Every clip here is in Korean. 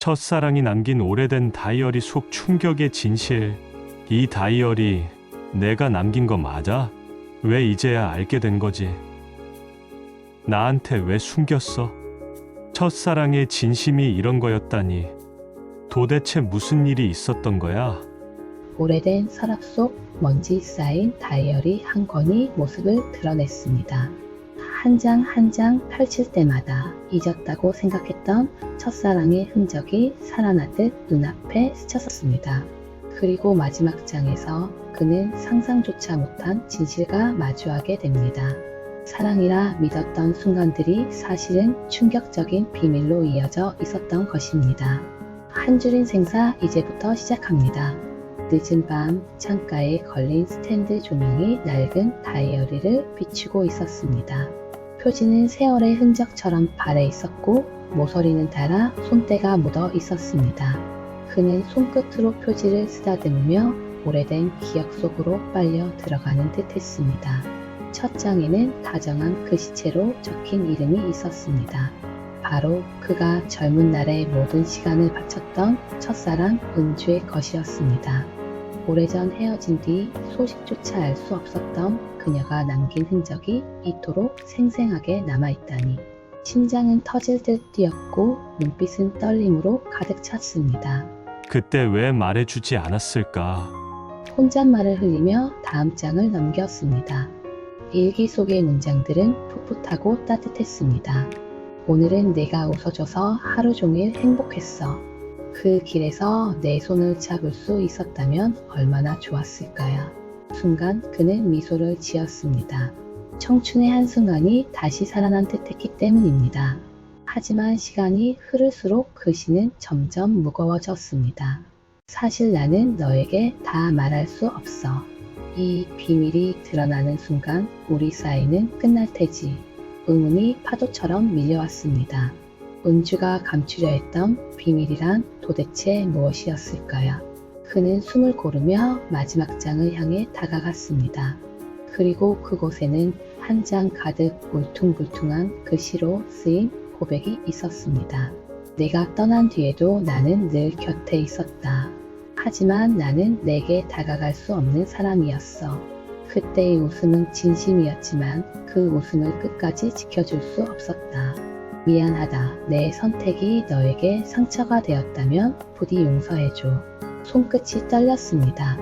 첫사랑이 남긴 오래된 다이어리 속 충격의 진실. 이 다이어리 내가 남긴 거 맞아? 왜 이제야 알게 된 거지? 나한테 왜 숨겼어? 첫사랑의 진심이 이런 거였다니. 도대체 무슨 일이 있었던 거야? 오래된 서랍 속 먼지 쌓인 다이어리 한 권이 모습을 드러냈습니다. 한 장 한 장 펼칠 때마다 잊었다고 생각했던 첫사랑의 흔적이 살아나듯 눈앞에 스쳐섰습니다. 그리고 마지막 장에서 그는 상상조차 못한 진실과 마주하게 됩니다. 사랑이라 믿었던 순간들이 사실은 충격적인 비밀로 이어져 있었던 것입니다. 한 줄인 생사 이제부터 시작합니다. 늦은 밤 창가에 걸린 스탠드 조명이 낡은 다이어리를 비추고 있었습니다. 표지는 세월의 흔적처럼 발에 있었고 모서리는 닳아 손때가 묻어 있었습니다. 그는 손끝으로 표지를 쓰다듬으며 오래된 기억 속으로 빨려 들어가는 듯 했습니다. 첫 장에는 다정한 글씨체로 적힌 이름이 있었습니다. 바로 그가 젊은 날의 모든 시간을 바쳤던 첫사랑 은주의 것이었습니다. 오래전 헤어진 뒤 소식조차 알 수 없었던 그녀가 남긴 흔적이 이토록 생생하게 남아있다니. 심장은 터질 듯 뛰었고 눈빛은 떨림으로 가득 찼습니다. 그때 왜 말해주지 않았을까? 혼잣말을 흘리며 다음 장을 넘겼습니다. 일기 속의 문장들은 풋풋하고 따뜻했습니다. 오늘은 내가 웃어줘서 하루 종일 행복했어. 그 길에서 내 손을 잡을 수 있었다면 얼마나 좋았을까요? 순간 그는 미소를 지었습니다. 청춘의 한순간이 다시 살아난 듯했기 때문입니다. 하지만 시간이 흐를수록 그 시는 점점 무거워졌습니다. 사실 나는 너에게 다 말할 수 없어. 이 비밀이 드러나는 순간 우리 사이는 끝날 테지. 의문이 파도처럼 밀려왔습니다. 은주가 감추려 했던 비밀이란 도대체 무엇이었을까요? 그는 숨을 고르며 마지막 장을 향해 다가갔습니다. 그리고 그곳에는 한 장 가득 울퉁불퉁한 글씨로 쓰인 고백이 있었습니다. 내가 떠난 뒤에도 나는 늘 곁에 있었다. 하지만 나는 내게 다가갈 수 없는 사람이었어. 그때의 웃음은 진심이었지만 그 웃음을 끝까지 지켜줄 수 없었다. 미안하다. 내 선택이 너에게 상처가 되었다면 부디 용서해줘. 손끝이 떨렸습니다.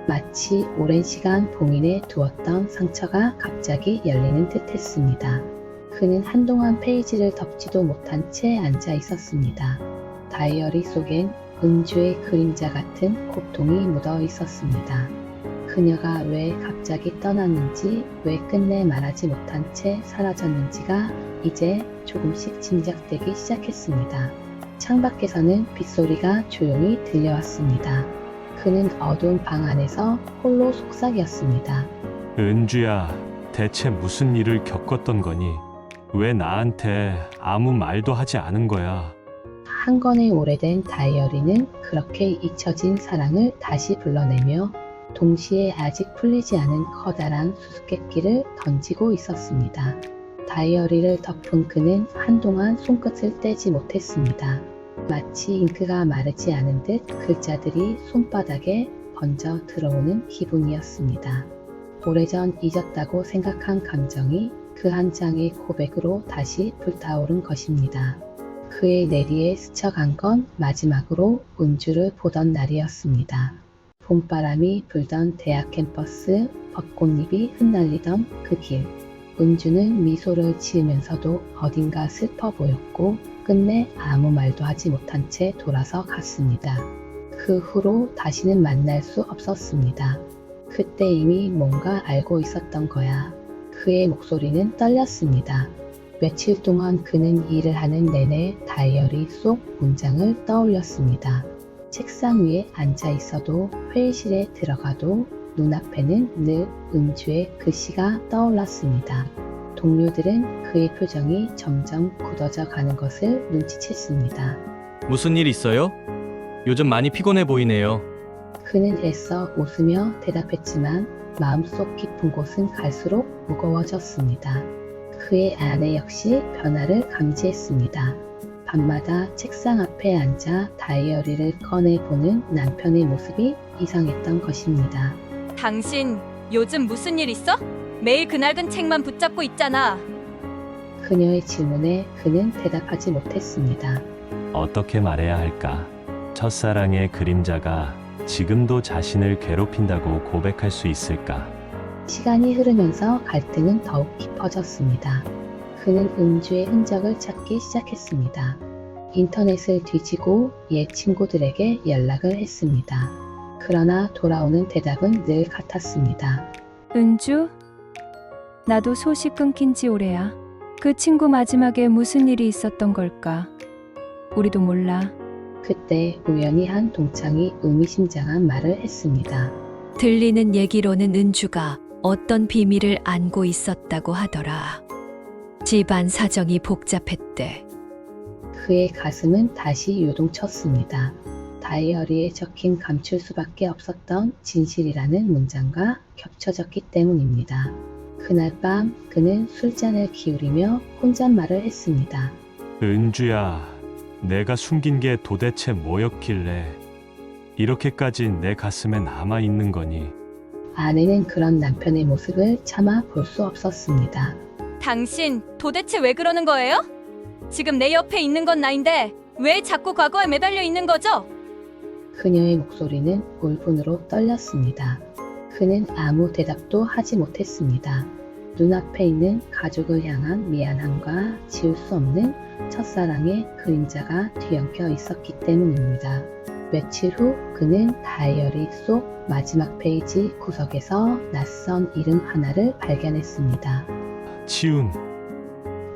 마치 오랜 시간 봉인해 두었던 상처가 갑자기 열리는 듯 했습니다. 그는 한동안 페이지를 덮지도 못한 채 앉아 있었습니다. 다이어리 속엔 은주의 그림자 같은 고통이 묻어 있었습니다. 그녀가 왜 갑자기 떠났는지, 왜 끝내 말하지 못한 채 사라졌는지가 이제 조금씩 짐작되기 시작했습니다. 창밖에서는 빗소리가 조용히 들려왔습니다. 그는 어두운 방 안에서 홀로 속삭였습니다. 은주야, 대체 무슨 일을 겪었던 거니? 왜 나한테 아무 말도 하지 않은 거야? 한 권의 오래된 다이어리는 그렇게 잊혀진 사랑을 다시 불러내며 동시에 아직 풀리지 않은 커다란 수수께끼를 던지고 있었습니다. 다이어리를 덮은 그는 한동안 손끝을 떼지 못했습니다. 마치 잉크가 마르지 않은 듯 글자들이 손바닥에 번져 들어오는 기분이었습니다. 오래전 잊었다고 생각한 감정이 그 한 장의 고백으로 다시 불타오른 것입니다. 그의 내리에 스쳐간 건 마지막으로 은주를 보던 날이었습니다. 봄바람이 불던 대학 캠퍼스, 벚꽃잎이 흩날리던 그 길. 은주는 미소를 지으면서도 어딘가 슬퍼 보였고 끝내 아무 말도 하지 못한 채 돌아서 갔습니다. 그 후로 다시는 만날 수 없었습니다. 그때 이미 뭔가 알고 있었던 거야. 그의 목소리는 떨렸습니다. 며칠 동안 그는 일을 하는 내내 다이어리 속 문장을 떠올렸습니다. 책상 위에 앉아 있어도 회의실에 들어가도 눈앞에는 늘 은주의 글씨가 떠올랐습니다. 동료들은 그의 표정이 점점 굳어져 가는 것을 눈치챘습니다. 무슨 일 있어요? 요즘 많이 피곤해 보이네요. 그는 애써 웃으며 대답했지만 마음속 깊은 곳은 갈수록 무거워졌습니다. 그의 아내 역시 변화를 감지했습니다. 밤마다 책상 앞에 앉아 다이어리를 꺼내보는 남편의 모습이 이상했던 것입니다. 당신 요즘 무슨 일 있어? 매일 그 낡은 책만 붙잡고 있잖아. 그녀의 질문에 그는 대답하지 못했습니다. 어떻게 말해야 할까? 첫사랑의 그림자가 지금도 자신을 괴롭힌다고 고백할 수 있을까? 시간이 흐르면서 갈등은 더욱 깊어졌습니다. 그는 은주의 흔적을 찾기 시작했습니다. 인터넷을 뒤지고 옛 친구들에게 연락을 했습니다. 그러나 돌아오는 대답은 늘 같았습니다. 은주? 나도 소식 끊긴 지 오래야. 그 친구 마지막에 무슨 일이 있었던 걸까? 우리도 몰라. 그때 우연히 한 동창이 의미심장한 말을 했습니다. 들리는 얘기로는 은주가 어떤 비밀을 안고 있었다고 하더라. 집안 사정이 복잡했대. 그의 가슴은 다시 요동쳤습니다. 다이어리에 적힌 감출 수밖에 없었던 진실이라는 문장과 겹쳐졌기 때문입니다. 그날 밤 그는 술잔을 기울이며 혼잣말을 했습니다. 은주야, 내가 숨긴 게 도대체 뭐였길래 이렇게까지 내 가슴에 남아 있는 거니? 아내는 그런 남편의 모습을 차마 볼 수 없었습니다. 당신 도대체 왜 그러는 거예요? 지금 내 옆에 있는 건 나인데 왜 자꾸 과거에 매달려 있는 거죠? 그녀의 목소리는 울분으로 떨렸습니다. 그는 아무 대답도 하지 못했습니다. 눈앞에 있는 가족을 향한 미안함과 지울 수 없는 첫사랑의 그림자가 뒤엉켜 있었기 때문입니다. 며칠 후 그는 다이어리 속 마지막 페이지 구석에서 낯선 이름 하나를 발견했습니다. 치운.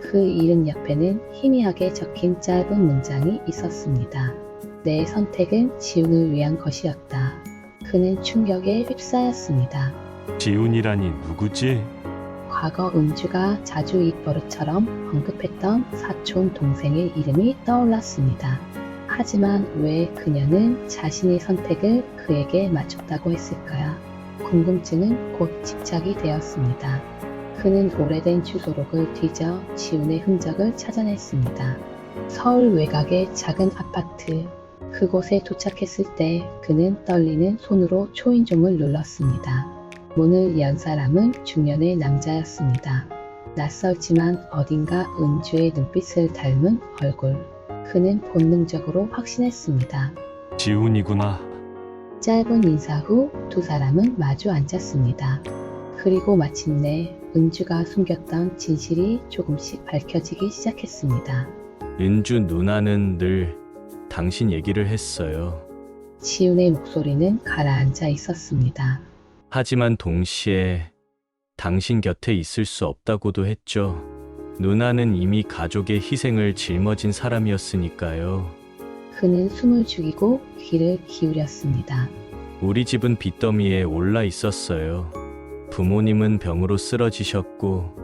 그 이름 옆에는 희미하게 적힌 짧은 문장이 있었습니다. 내 선택은 지훈을 위한 것이었다. 그는 충격에 휩싸였습니다. 지훈이라니 누구지? 과거 은주가 자주 입버릇처럼 언급했던 사촌 동생의 이름이 떠올랐습니다. 하지만 왜 그녀는 자신의 선택을 그에게 맞췄다고 했을까요? 궁금증은 곧 집착이 되었습니다. 그는 오래된 주소록을 뒤져 지훈의 흔적을 찾아냈습니다. 서울 외곽의 작은 아파트. 그곳에 도착했을 때 그는 떨리는 손으로 초인종을 눌렀습니다. 문을 연 사람은 중년의 남자였습니다. 낯설지만 어딘가 은주의 눈빛을 닮은 얼굴. 그는 본능적으로 확신했습니다. 지훈이구나. 짧은 인사 후 두 사람은 마주 앉았습니다. 그리고 마침내 은주가 숨겼던 진실이 조금씩 밝혀지기 시작했습니다. 은주 누나는 늘 당신 얘기를 했어요. 지훈의 목소리는 가라앉아 있었습니다. 하지만 동시에 당신 곁에 있을 수 없다고도 했죠. 누나는 이미 가족의 희생을 짊어진 사람이었으니까요. 그는 숨을 죽이고 귀를 기울였습니다. 우리 집은 빚더미에 올라 있었어요. 부모님은 병으로 쓰러지셨고,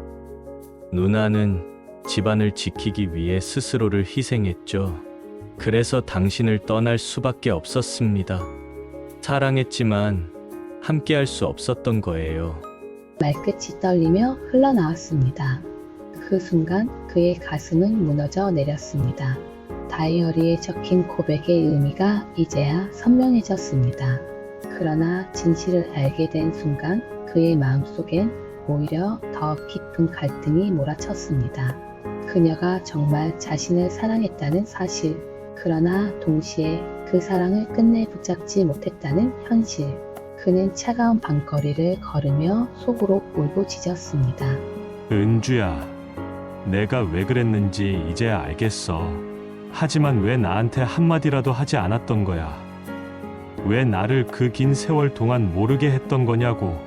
누나는 집안을 지키기 위해 스스로를 희생했죠. 그래서 당신을 떠날 수밖에 없었습니다. 사랑했지만 함께할 수 없었던 거예요. 말끝이 떨리며 흘러나왔습니다. 그 순간 그의 가슴은 무너져 내렸습니다. 다이어리에 적힌 고백의 의미가 이제야 선명해졌습니다. 그러나 진실을 알게 된 순간 그의 마음속엔 오히려 더 깊은 갈등이 몰아쳤습니다. 그녀가 정말 자신을 사랑했다는 사실, 그러나 동시에 그 사랑을 끝내 붙잡지 못했다는 현실. 그는 차가운 밤거리를 걸으며 속으로 울부짖었습니다. 은주야, 내가 왜 그랬는지 이제 알겠어. 하지만 왜 나한테 한마디라도 하지 않았던 거야? 왜 나를 그 긴 세월 동안 모르게 했던 거냐고.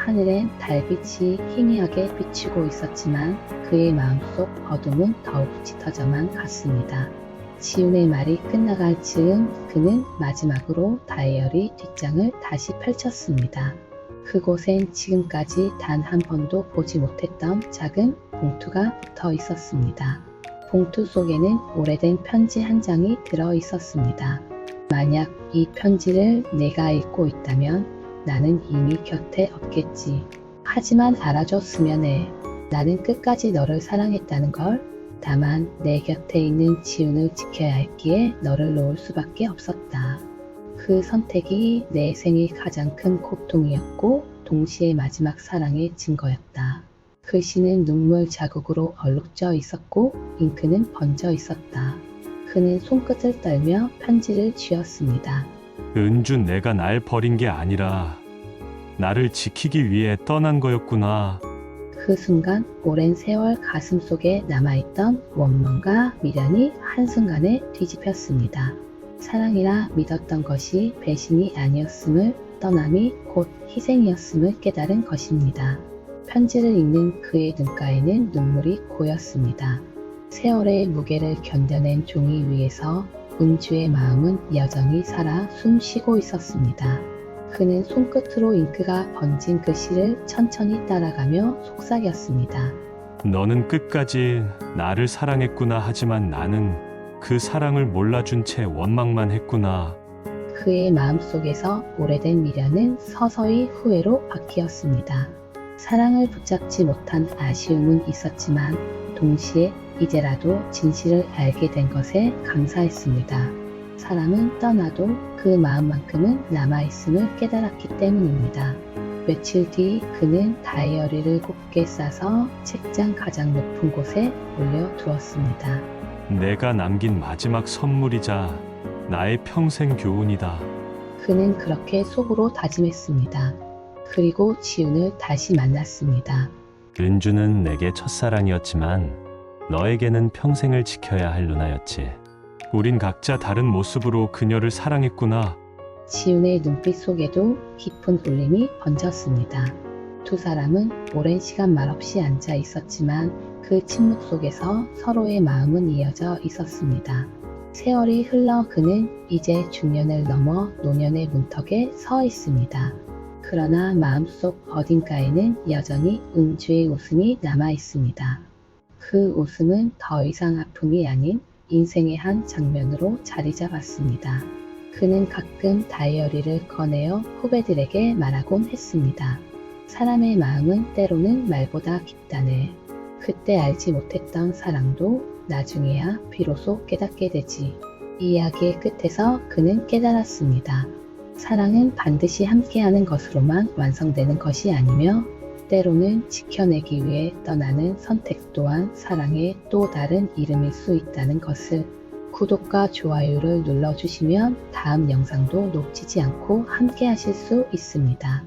하늘엔 달빛이 희미하게 비추고 있었지만 그의 마음속 어둠은 더욱 짙어져만 갔습니다. 지훈의 말이 끝나갈 즈음 그는 마지막으로 다이어리 뒷장을 다시 펼쳤습니다. 그곳엔 지금까지 단 한 번도 보지 못했던 작은 봉투가 붙어 있었습니다. 봉투 속에는 오래된 편지 한 장이 들어 있었습니다. 만약 이 편지를 내가 읽고 있다면 나는 이미 곁에 없겠지. 하지만 알아줬으면 해. 나는 끝까지 너를 사랑했다는 걸. 다만 내 곁에 있는 지훈을 지켜야 했기에 너를 놓을 수밖에 없었다. 그 선택이 내 생의 가장 큰 고통이었고 동시에 마지막 사랑의 증거였다. 글씨는 눈물 자국으로 얼룩져 있었고 잉크는 번져 있었다. 그는 손끝을 떨며 편지를 쥐었습니다. 은주, 내가 날 버린 게 아니라 나를 지키기 위해 떠난 거였구나. 그 순간 오랜 세월 가슴속에 남아있던 원망과 미련이 한순간에 뒤집혔습니다. 사랑이라 믿었던 것이 배신이 아니었음을, 떠남이 곧 희생이었음을 깨달은 것입니다. 편지를 읽는 그의 눈가에는 눈물이 고였습니다. 세월의 무게를 견뎌낸 종이 위에서 은주의 마음은 여전히 살아 숨쉬고 있었습니다. 그는 손끝으로 잉크가 번진 글씨를 천천히 따라가며 속삭였습니다. 너는 끝까지 나를 사랑했구나. 하지만 나는 그 사랑을 몰라준 채 원망만 했구나. 그의 마음속에서 오래된 미련은 서서히 후회로 바뀌었습니다. 사랑을 붙잡지 못한 아쉬움은 있었지만 동시에 이제라도 진실을 알게 된 것에 감사했습니다. 사람은 떠나도 그 마음만큼은 남아있음을 깨달았기 때문입니다. 며칠 뒤 그는 다이어리를 곱게 싸서 책장 가장 높은 곳에 올려두었습니다. 내가 남긴 마지막 선물이자 나의 평생 교훈이다. 그는 그렇게 속으로 다짐했습니다. 그리고 지훈을 다시 만났습니다. 은주는 내게 첫사랑이었지만 너에게는 평생을 지켜야 할 누나였지. 우린 각자 다른 모습으로 그녀를 사랑했구나. 지훈의 눈빛 속에도 깊은 울림이 번졌습니다. 두 사람은 오랜 시간 말없이 앉아 있었지만 그 침묵 속에서 서로의 마음은 이어져 있었습니다. 세월이 흘러 그는 이제 중년을 넘어 노년의 문턱에 서 있습니다. 그러나 마음속 어딘가에는 여전히 은주의 웃음이 남아 있습니다. 그 웃음은 더 이상 아픔이 아닌 인생의 한 장면으로 자리 잡았습니다. 그는 가끔 다이어리를 꺼내어 후배들에게 말하곤 했습니다. 사람의 마음은 때로는 말보다 깊다네. 그때 알지 못했던 사랑도 나중에야 비로소 깨닫게 되지. 이야기의 끝에서 그는 깨달았습니다. 사랑은 반드시 함께하는 것으로만 완성되는 것이 아니며 때로는 지켜내기 위해 떠나는 선택 또한 사랑의 또 다른 이름일 수 있다는 것을. 구독과 좋아요를 눌러주시면 다음 영상도 놓치지 않고 함께 하실 수 있습니다.